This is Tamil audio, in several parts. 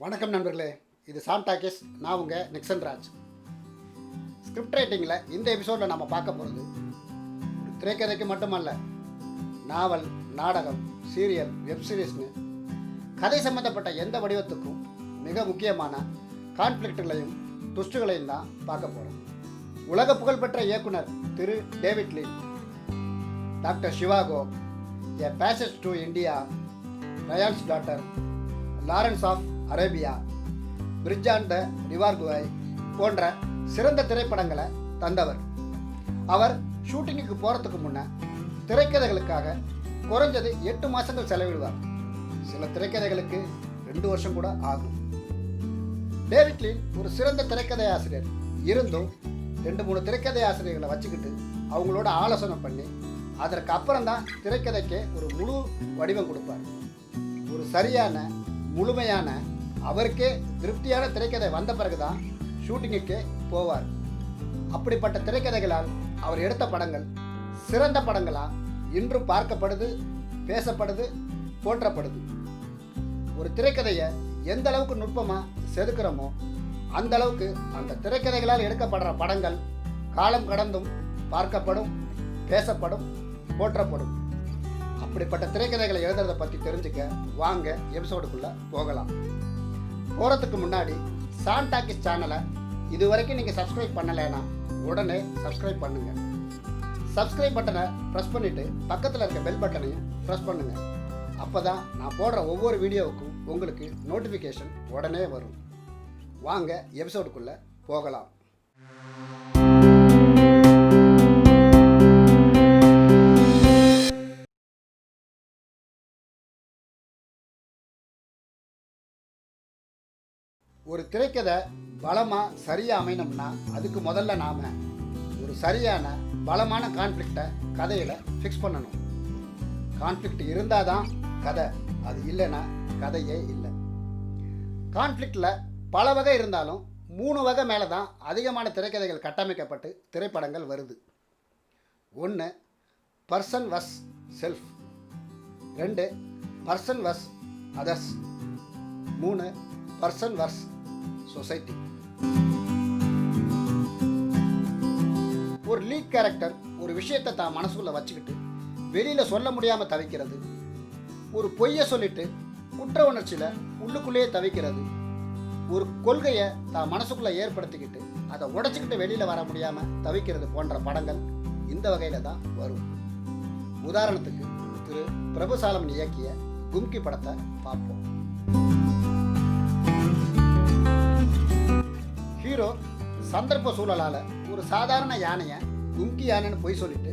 வணக்கம் நண்பர்களே, இது சாம் டாக்கீஸ். நான் உங்கள் நிக்சன் ராஜ். ஸ்கிரிப்ட் ரைட்டிங்கில் இந்த எபிசோடில் நம்ம பார்க்க போகிறது ஒரு திரைக்கதைக்கு மட்டுமல்ல, நாவல், நாடகம், சீரியல், வெப்சீரிஸ்னு கதை சம்மந்தப்பட்ட எந்த வடிவத்துக்கும் மிக முக்கியமான கான்ஃப்ளிக்ட்டுகளையும் ட்விஸ்ட்டுகளையும் தான் பார்க்க போகிறோம். உலக புகழ்பெற்ற இயக்குனர் Thiru David Lean, doctor Zhivago, a passage to India, Ryan's daughter, Lawrence of Arabia, bridge on the river Kwai போன்ற சிறந்த திரைப்படங்களை தந்தவர். அவர் ஷூட்டிங்குக்கு போகிறதுக்கு முன்னே திரைக்கதைகளுக்காக குறைஞ்சது 8 மாதங்கள் செலவிடுவார். சில திரைக்கதைகளுக்கு 2 வருஷம் கூட ஆகும். டேவிட் லீன் ஒரு சிறந்த திரைக்கதை ஆசிரியர் இருந்தும் 2-3 திரைக்கதை ஆசிரியர்களை வச்சுக்கிட்டு அவங்களோட ஆலோசனை பண்ணி அதற்கு அப்புறம் தான் திரைக்கதைக்கு ஒரு முழு வடிவம் கொடுப்பார். ஒரு சரியான, முழுமையான, அவருக்கே திருப்தியான திரைக்கதை வந்த பிறகுதான் ஷூட்டிங்குக்கே போவார். அப்படிப்பட்ட திரைக்கதைகளால் அவர் எடுத்த படங்கள் சிறந்த படங்களாக இன்றும் பார்க்கப்படுது, பேசப்படுது, போற்றப்படுது. ஒரு திரைக்கதையை எந்த அளவுக்கு நுட்பமாக செதுக்கிறோமோ அந்த அளவுக்கு அந்த திரைக்கதைகளால் எடுக்கப்படுற படங்கள் காலம் கடந்தும் பார்க்கப்படும், பேசப்படும், போற்றப்படும். அப்படிப்பட்ட திரைக்கதைகளை எழுதுறதை பற்றி தெரிஞ்சுக்க வாங்க எபிசோடுக்குள்ளே போகலாம். போகிறதுக்கு முன்னாடி சாம் டாக்கீஸ் சேனலை இது வரைக்கும் நீங்கள் சப்ஸ்கிரைப் பண்ணலைன்னா உடனே சப்ஸ்கிரைப் பண்ணுங்கள். சப்ஸ்கிரைப் பட்டனை ப்ரெஸ் பண்ணிவிட்டு பக்கத்தில் இருக்க பெல் பட்டனையும் ப்ரெஸ் பண்ணுங்கள். அப்போ தான் நான் போடுற ஒவ்வொரு வீடியோவுக்கும் உங்களுக்கு நோட்டிஃபிகேஷன் உடனே வரும். வாங்க எபிசோடுக்குள்ளே போகலாம். ஒரு திரைக்கதை பலமாக சரியாக அமையணும்னா அதுக்கு முதல்ல நாம் ஒரு சரியான பலமான கான்ஃப்ளிக்டை கதையில் ஃபிக்ஸ் பண்ணணும். கான்ஃப்ளிக்ட் இருந்தால் தான் கதை, அது இல்லைன்னா கதையே இல்லை. கான்ஃப்ளிக்டில் பல வகை இருந்தாலும் 3 வகை மேலே தான் அதிகமான திரைக்கதைகள் கட்டமைக்கப்பட்டு திரைப்படங்கள் வருது. 1 person vs self, 2 person vs others, 3 person vs society. ஒரு லீட் கேரக்டர் ஒரு விஷயத்தை தான் மனசுக்குள்ளே வச்சுக்கிட்டு வெளியில் சொல்ல முடியாமல் தவிக்கிறது, ஒரு பொய்யை சொல்லிட்டு குற்ற உணர்ச்சியில் உள்ளுக்குள்ளேயே தவிக்கிறது, ஒரு கொள்கையை தான் மனசுக்குள்ளே ஏற்படுத்திக்கிட்டு அதை உடைச்சிக்கிட்டு வெளியில் வர முடியாமல் தவிக்கிறது போன்ற படங்கள் இந்த வகையில் தான் வரும். உதாரணத்துக்கு திரு பிரபுசாலமன் இயக்கிய கும்கி படத்தை பார்ப்போம். ஹீரோ சந்தர்ப்ப சூழலால் ஒரு சாதாரண யானையை கும்கி யானைன்னு பொய் சொல்லிட்டு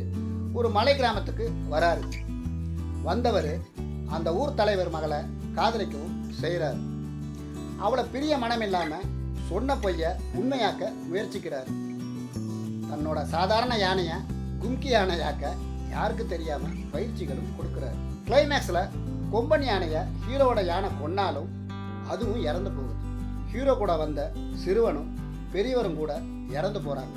ஒரு மலை கிராமத்துக்கு வராரு. வந்தவர் அந்த ஊர் தலைவர் மகளை காதலிக்கவும் செய்கிறார். அவளை பிரிய மனம் இல்லாமல் சொன்ன பொய்யை உண்மையாக்க முயற்சிக்கிறார். தன்னோட சாதாரண யானையை கும்கி யானையாக்க யாருக்கு தெரியாமல் பயிற்சிகளும் கொடுக்குறாரு. கிளைமேக்ஸில் கொம்பன் யானையை ஹீரோவோட யானை கொன்னாலும் அதுவும் இறந்து போகுது. ஹீரோ கூட வந்த சிறுவனும் பெரியவரும் கூட இறந்து போகிறாங்க.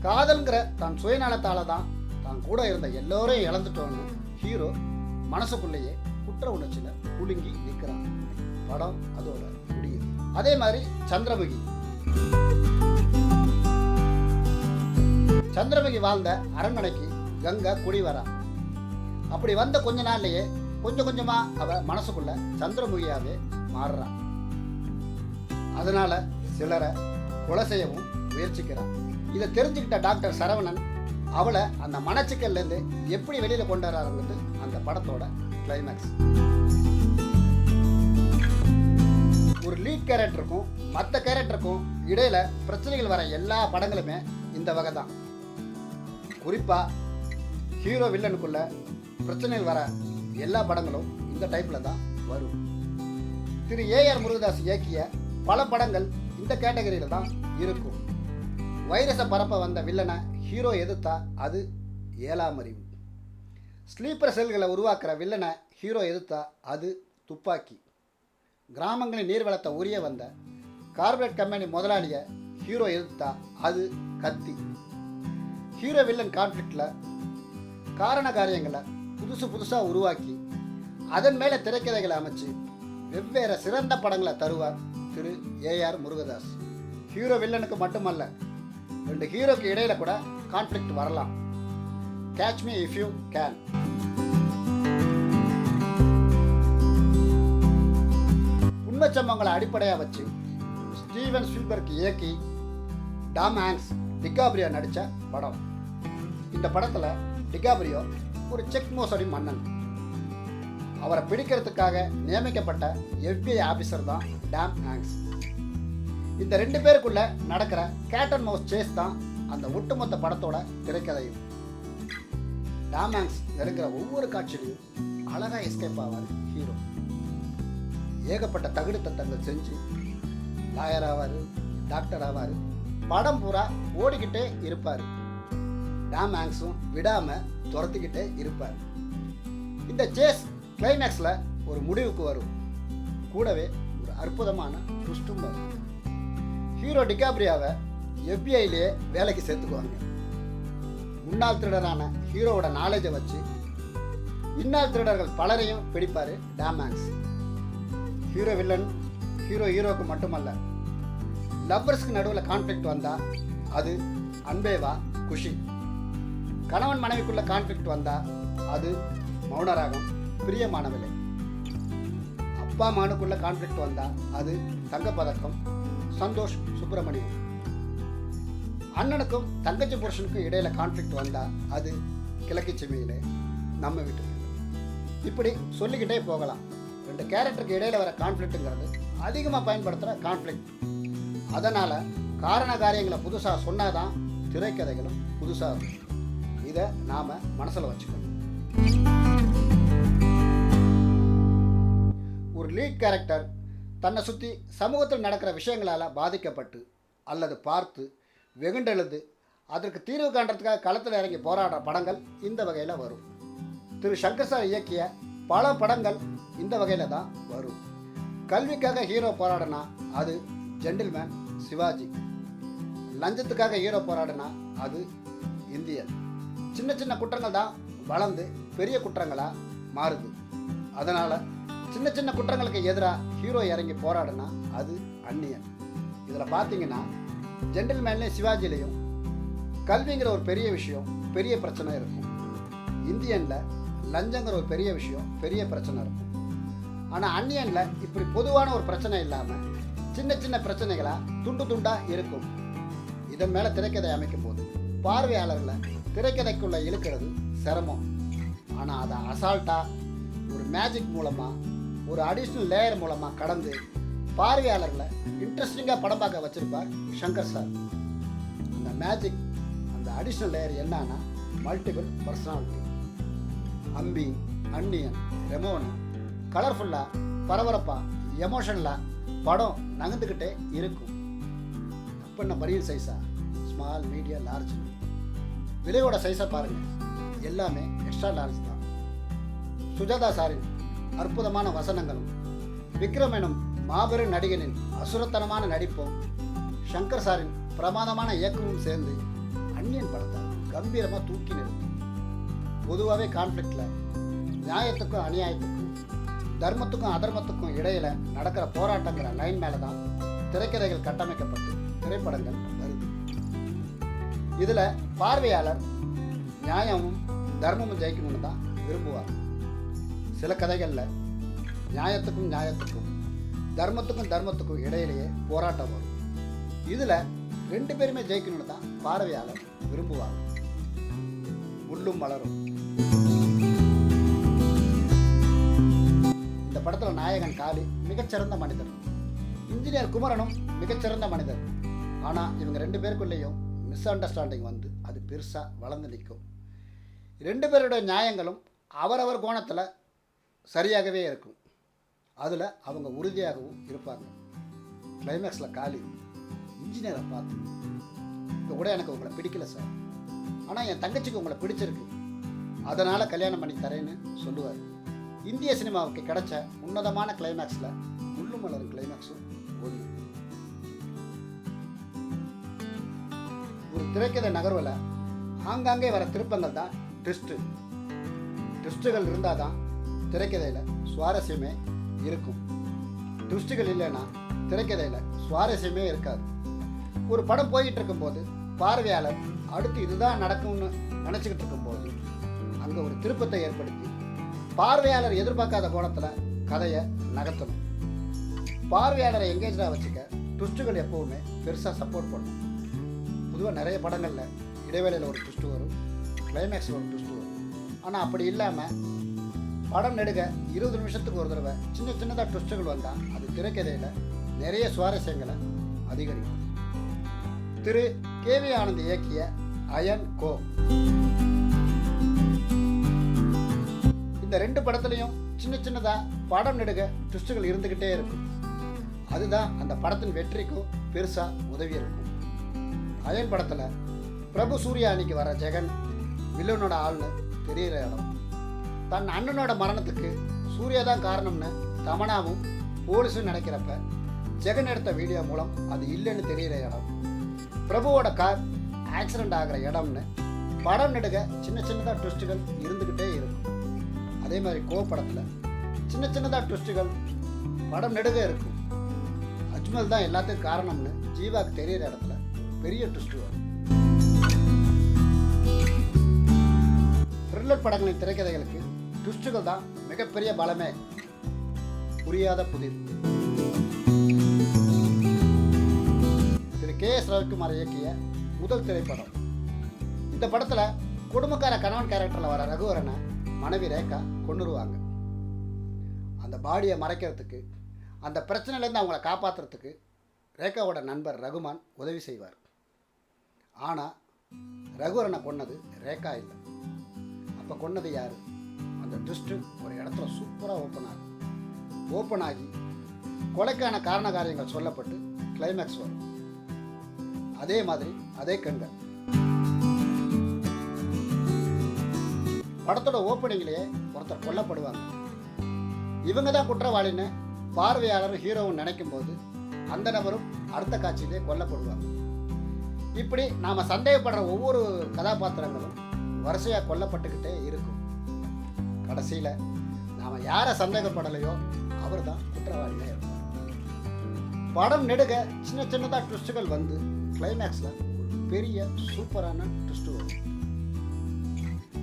காதல்ங்கிற தான் சுயநலத்தால் தான் கூட இருந்த எல்லோரையும் இழந்துட்டோன்னு ஹீரோ மனசுக்குள்ளேயே குற்ற உணர்ச்சியில் குலுங்கி நிற்கிறான். படம் அதோட முடியுது. அதே மாதிரி சந்திரமுகி வாழ்ந்த அரண்மனைக்கு கங்கா குடி வரா. அப்படி வந்த கொஞ்ச நாள்லேயே கொஞ்சம் கொஞ்சமாக அவ மனசுக்குள்ள சந்திரமுகியாவே மாறுறான். அதனால சிலரை கொலை செய்யவும் முயற்சிக்கிறான். இதை தெரிஞ்சுக்கிட்ட டாக்டர் சரவணன் அவளை அந்த மனச்சிக்கல்லேருந்து எப்படி வெளியில் கொண்டு வராருங்கிறது அந்த படத்தோட கிளைமேக்ஸ். ஒரு லீட் கேரக்டருக்கும் மற்ற கேரக்டருக்கும் இடையில பிரச்சனைகள் வர எல்லா படங்களுமே இந்த வகை தான். குறிப்பாக ஹீரோ வில்லனுக்குள்ள பிரச்சனைகள் வர எல்லா படங்களும் இந்த டைப்பில் தான் வரும். திரு AR முருகதாஸ் இயக்கிய பல படங்கள் இந்த கேட்டகரியில் தான் இருக்கும். வைரஸை பரப்ப வந்த வில்லனை ஹீரோ எதிர்த்தா அது 7ஆம் அறிவு. ஸ்லீப்பர் செல்களை உருவாக்குற வில்லனை ஹீரோ எதிர்த்தா அது துப்பாக்கி. கிராமங்களின் நீர்வளத்தை உரிய வந்த கார்பரேட் கம்பெனி முதலாளியை ஹீரோ எதிர்த்தா அது கத்தி. ஹீரோ வில்லன் கான்ஃப்ளிக்டில் காரண காரியங்களை புதுசாக உருவாக்கி அதன் மேலே திரைக்கதைகளை அமைச்சு வெவ்வேறு சிறந்த படங்களை தருவார் திரு ஏஆர் முருகதாஸ். ஹீரோ வில்லனுக்கு மட்டுமல்ல, 2 ஹீரோக்கு இடையில கூட கான்ஃப்ளிக்ட் வரலாம். Catch me if you can. உண்மை சம்பவங்களை அடிப்படையாக வச்சு ஸ்டீவன் ஸ்பீல்பர்க் இயக்கி டாம் ஹாங்க்ஸ் டிகாப்ரியோ நடித்த படம். இந்த படத்தில் டிகாப்ரியோ ஒரு செக் மோசடி மன்னன். அவரை பிடிக்கிறதுக்காக நியமிக்கப்பட்ட FBI ஆஃபீஸர் தான் டாம் ஹாங்க்ஸ். இந்த 2 பேருக்குள்ள நடக்கிற கேட் அண்ட் மவுஸ் சேஸ் தான் அந்த ஒட்டுமொத்த படத்தோட திரைக்கதையும். டாம் ஹாங்க்ஸ் நெருங்கிற ஒவ்வொரு காட்சியிலையும் அழகாக எஸ்கேப் ஆவார் ஹீரோ. ஏகப்பட்ட தகுடு தத்தங்கள் செஞ்சு லாயர் ஆவார், டாக்டர் ஆவார். படம் பூரா ஓடிக்கிட்டே இருப்பார். டாம் ஹாங்க்ஸும் விடாமல் துரத்திக்கிட்டே இருப்பார். இந்த சேஸ் கிளைமேக்ஸில் ஒரு முடிவுக்கு வரும். கூடவே ஒரு அற்புதமான ட்விஸ்டும் வரும். ஹீரோ டிகாப்ரியாவை FBIலேயே வேலைக்கு சேர்த்துக்குவாங்க. முன்னாள் திருடரான ஹீரோவோட நாலேஜை வச்சு இன்னாள் திருடர்கள் பலரையும் பிடிப்பார் டாம் ஹாங்க்ஸ். ஹீரோ வில்லன் ஹீரோவுக்கு மட்டுமல்ல, லவ்வர்ஸ்க்கு நடுவில் கான்ஃப்ளிக்ட் வந்தால் அது அன்பேவா குஷி. கணவன் மனைவிக்குள்ள கான்ஃப்ளிக்ட் வந்தால் அது மௌனராகம் பிரியமானவில்லை. அப்பா மகனுக்குள்ள கான்ஃப்ளிக்ட் வந்தால் அது தங்கப்பதக்கம் சந்தோஷ் சுப்பிரமணியம். அண்ணனுக்கும் தங்கச்சி புருஷனுக்கும் இடையில கான்ஃப்ளிக்ட் வந்தால் அது கிழக்கு செம்மியிலே நம்ம வீட்டுக்கு. இப்படி சொல்லிக்கிட்டே போகலாம். 2 கேரக்டருக்கு இடையில வர கான்ஃப்ளிக்ட்டுங்கிறது அதிகமாக பயன்படுத்துகிற கான்ஃப்ளிக்ட். அதனால் காரண காரியங்களை புதுசாக சொன்னாதான் திரைக்கதைகளும் புதுசாக இருக்கும். இதை நாம் மனசில் வச்சுக்கணும். ஒரு லீட் கேரக்டர் தன்னை சுற்றி சமூகத்தில் நடக்கிற விஷயங்களால் பாதிக்கப்பட்டு அல்லது பார்த்து வெகுண்டெழுது அதற்கு தீர்வு காண்றதுக்காக களத்தில் இறங்கி போராடுற படங்கள் இந்த வகையில் வரும். திரு சங்கர் சார் இயக்கிய பல படங்கள் இந்த வகையில் தான் வரும். கல்விக்காக ஹீரோ போராடினா அது ஜென்டில்மேன் சிவாஜி. லஞ்சத்துக்காக ஹீரோ போராடினா அது இந்தியன். சின்ன சின்ன குற்றங்கள் தான் வளர்ந்து பெரிய குற்றங்களாக மாறுது. அதனால் சின்ன சின்ன குற்றங்களுக்கு எதிராக ஹீரோ இறங்கி போராடினா அது அந்நியன். இதில் பார்த்தீங்கன்னா ஜென்டில்மேன்லேயும் சிவாஜிலையும் கல்விங்கிற ஒரு பெரிய விஷயம், பெரிய பிரச்சனை இருக்கும். இந்தியனில் லஞ்சங்கிற ஒரு பெரிய விஷயம், பெரிய பிரச்சனை இருக்கும். ஆனால் அந்நியனில் இப்படி பொதுவான ஒரு பிரச்சனை இல்லாமல் சின்ன சின்ன பிரச்சனைகளாக துண்டு துண்டாக இருக்கும். இதன் மேலே திரைக்கதை அமைக்கும் போது பார்வையாளர்களை திரைக்கதைக்குள்ளே இழுக்கிறது சிரமம். ஆனால் அதை அசால்ட்டாக ஒரு மேஜிக் மூலமாக, ஒரு அடிஷ்னல் லேயர் மூலமாக கடந்து பார்வையாளர்களை இன்ட்ரெஸ்டிங்காக படம் பார்க்க வச்சுருப்பார் சங்கர் சார். அந்த மேஜிக், அந்த அடிஷ்னல் லேயர் என்னன்னா மல்டிபிள் பர்சனாலிட்டி. அம்பி, அந்நியன், ரெமோனு கலர்ஃபுல்லாக, பரபரப்பாக, எமோஷனலாக படம் நகர்ந்துக்கிட்டே இருக்கும். அப்போ நம்ம பரியல் சைஸா, ஸ்மால், மீடியம், லார்ஜ், விலையோட சைஸை பாருங்கள், எல்லாமே எக்ஸ்ட்ரா லார்ஜ் தான். சுஜாதா சாரின் அற்புதமான வசனங்களும் விக்ரம் எனும் மாபெரும் நடிகனின் அசுரத்தனமான நடிப்பும் சங்கர் சாரின் பிரமாதமான இயக்கமும் சேர்ந்து அந்நியன் படத்தை கம்பீரமாக தூக்கி நிறுத்தும். பொதுவாகவே கான்ஃப்ளிக்டில் நியாயத்துக்கும் அநியாயத்துக்கும், தர்மத்துக்கும் அதர்மத்துக்கும் இடையில் நடக்கிற போராட்டங்கிற லைன் மேலே தான் திரைக்கதைகள் கட்டமைக்கப்பட்டு திரைப்படங்கள் வருது. இதில் பார்வையாளர் நியாயமும் தர்மமும் ஜெயிக்கணும்னு தான் விரும்புவார். சில கதைகளில் நியாயத்துக்கும் நியாயத்துக்கும், தர்மத்துக்கும் தர்மத்துக்கும் இடையிலேயே போராட்டம் வரும். இதில் 2 பேருமே ஜெயிக்கணும்னு தான் பார்வையாளர் விரும்புவார். முள்ளும் மலரும். இந்த படத்தில் நாயகன் காளி மிகச்சிறந்த மனிதர், இன்ஜினியர் குமரனும் மிகச்சிறந்த மனிதர். ஆனால் இவங்க 2 பேருக்குள்ளேயும் மிஸ் அண்டர்ஸ்டாண்டிங் வந்து அது பெருசாக வளர்ந்து நிற்கும். 2 பேருடைய நியாயங்களும் அவரவர் கோணத்தில் சரியாகவே இருக்கும். அதில் அவங்க உறுதியாகவும் இருப்பாங்க. கிளைமேக்ஸில் காளி இன்ஜினியரை பார்த்து, இப்போ கூட எனக்கு உங்களை பிடிக்கல சார், ஆனால் என் தங்கச்சிக்கு உங்களை பிடிச்சிருக்கு, அதனால் கல்யாணம் பண்ணி தரேன்னு சொல்லுவார். இந்திய சினிமாவுக்கு கிடைச்ச உன்னதமான கிளைமேக்ஸில் முள்ளு மலரும் கிளைமேக்ஸும் ஒன்று. ஒரு திரைக்கதை நகர்வில் ஆங்காங்கே வர திருப்பங்கள் தான் ட்விஸ்ட்டுகள் இருந்தால் தான் திரைக்கதையில் சுவாரஸ்யமே இருக்கும். ட்விஸ்ட்டுகள் இல்லைன்னா திரைக்கதையில் சுவாரஸ்யமே இருக்காது. ஒரு படம் போயிட்டு இருக்கும்போது பார்வையாளர் அடுத்து இதுதான் நடக்கும்னு நினச்சிக்கிட்டு இருக்கும்போது அங்கே ஒரு திருப்பத்தை ஏற்படுத்தி பார்வையாளர் எதிர்பார்க்காத கோணத்தில் கதையை நகர்த்தணும். பார்வையாளரை எங்கேஜாக வச்சுக்க ட்விஸ்ட்டுகள் எப்போவுமே பெருசாக சப்போர்ட் பண்ணும். பொதுவாக நிறைய படங்களில் இடைவேளையில் ஒரு ட்விஸ்ட்டு வரும், கிளைமேக்ஸில் ஒரு ட்விஸ்ட்டு வரும். ஆனால் அப்படி இல்லாமல் படம் நெடுக 20 நிமிஷத்துக்கு ஒரு தடவை சின்னதாக ட்விஸ்ட்டுகள் வந்தால் அது திரைக்கதையில் நிறைய சுவாரஸ்யங்களை அதிகரிக்கும். திரு கேவி ஆனந்த் இயக்கிய அயன் கோ, இந்த 2 படத்துலையும் சின்னதாக படம் நெடுக ட்விஸ்ட்டுகள் இருந்துக்கிட்டே இருக்கும். அதுதான் அந்த படத்தின் வெற்றிக்கும் பெருசாக உதவி இருக்கும். அயன் படத்தில் பிரபு சூர்யா அன்னைக்கு வர ஜெகன் வில்லனோட ஆள்னு தெரிகிற இடம், தன் அண்ணனோட மரணத்துக்கு சூர்யா தான் காரணம்னு தமனாவும் போலீஸும் நினைக்கிறப்ப ஜெகன் எடுத்த வீடியோ மூலம் அது இல்லைன்னு தெரிகிற இடம், பிரபுவோட கார் ஆக்சிடெண்ட் ஆகிற இடம்னு படம் நெடுக சின்னதாக ட்விஸ்ட்டுகள் இருந்துக்கிட்டே இருக்கும். அதே மாதிரி கோ படத்தில் சின்னதாக ட்விஸ்ட்டுகள் படம் நெடுக இருக்கும். அஜ்மல் தான் எல்லாத்துக்கும் காரணம்னு ஜீவாக்கு தெரிகிற இடத்துல பெரிய ட்விஸ்ட்டு வரும். த்ரில்லர் படங்களின் திரைக்கதைகளுக்கு ட்விஸ்ட்டுகள் தான் மிகப்பெரிய பலமே. புரியாத புதிர். திரு KS ரவிக்குமார் இயக்கிய முதல் திரைப்படம். இந்த படத்தில் குடும்பக்கார கணவன் கேரக்டரில் வர ரகுவரனை மனைவி ரேகா கொண்டுருவாங்க. அந்த பாடியை மறைக்கிறதுக்கு, அந்த பிரச்சனையிலேருந்து அவங்கள காப்பாற்றுறதுக்கு ரேகாவோட நண்பர் ரகுமான் உதவி செய்வார். ஆனால் ரகுவரனை கொன்னது ரேகா இல்லை. அப்போ கொன்னது யார்? அந்த ட்விஸ்ட்டு ஒரு இடத்துல சூப்பராக ஓப்பன் ஆகி கொலைக்கான காரண காரியங்கள் சொல்லப்பட்டு கிளைமேக்ஸ் வரும். அதே மாதிரி அதே கண்கள். படத்தோட ஓப்பனிங்லேயே ஒருத்தர் கொல்லப்படுவாங்க. இவங்க தான் குற்றவாளின்னு பார்வையாளர் ஹீரோவும் நினைக்கும் போது அந்த நபரும் அடுத்த காட்சியிலே கொல்லப்படுவாங்க. இப்படி நாம் சந்தேகப்படுற ஒவ்வொரு கதாபாத்திரங்களும் வரிசையாக கொல்லப்பட்டுக்கிட்டே இருக்கும். கடைசியில் நாம் யாரை சந்தேகப்படலையோ அவர் தான் குற்றவாளியாக இருப்பார். படம் நெடுக சின்னதாக ட்விஸ்ட்டுகள் வந்து கிளைமேக்ஸில் ஒரு பெரிய சூப்பரான ட்விஸ்ட்டு வரும்.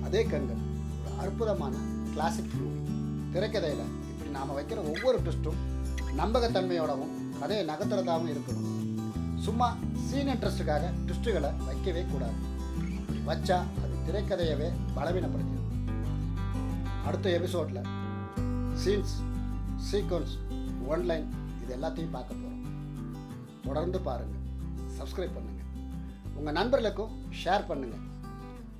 அதே கண்கள் ஒரு அற்புதமான கிளாசிக் மூவி. திரைக்கதையில் இப்படி நாம் வைக்கிற ஒவ்வொரு ட்விஸ்ட்டும் நம்பகத்தன்மையோடவும் கதையை நகர்த்துறதாகவும் இருக்கணும். சும்மா சீன் இன்ட்ரெஸ்ட்டுக்காக ட்விஸ்ட்டுகளை வைக்கவே கூடாது. வச்சா அது திரைக்கதையவே பலவீனப்படுத்திடும். அடுத்த எபிசோடில் சீன்ஸ், சீக்வன்ஸ், ஒன்லைன் இது எல்லாத்தையும் பார்க்க போகிறோம். தொடர்ந்து பாருங்கள், சப்ஸ்கிரைப் பண்ணுங்கள், உங்கள் நண்பர்களுக்கும் ஷேர் பண்ணுங்கள்.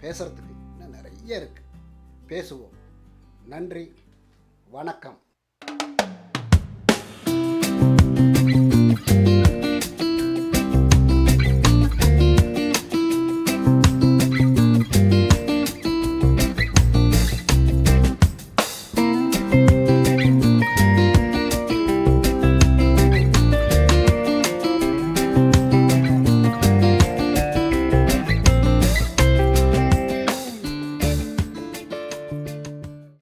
பேசுகிறதுக்கு இன்னும் நிறைய இருக்குது. பேசுவோம். நன்றி, வணக்கம்.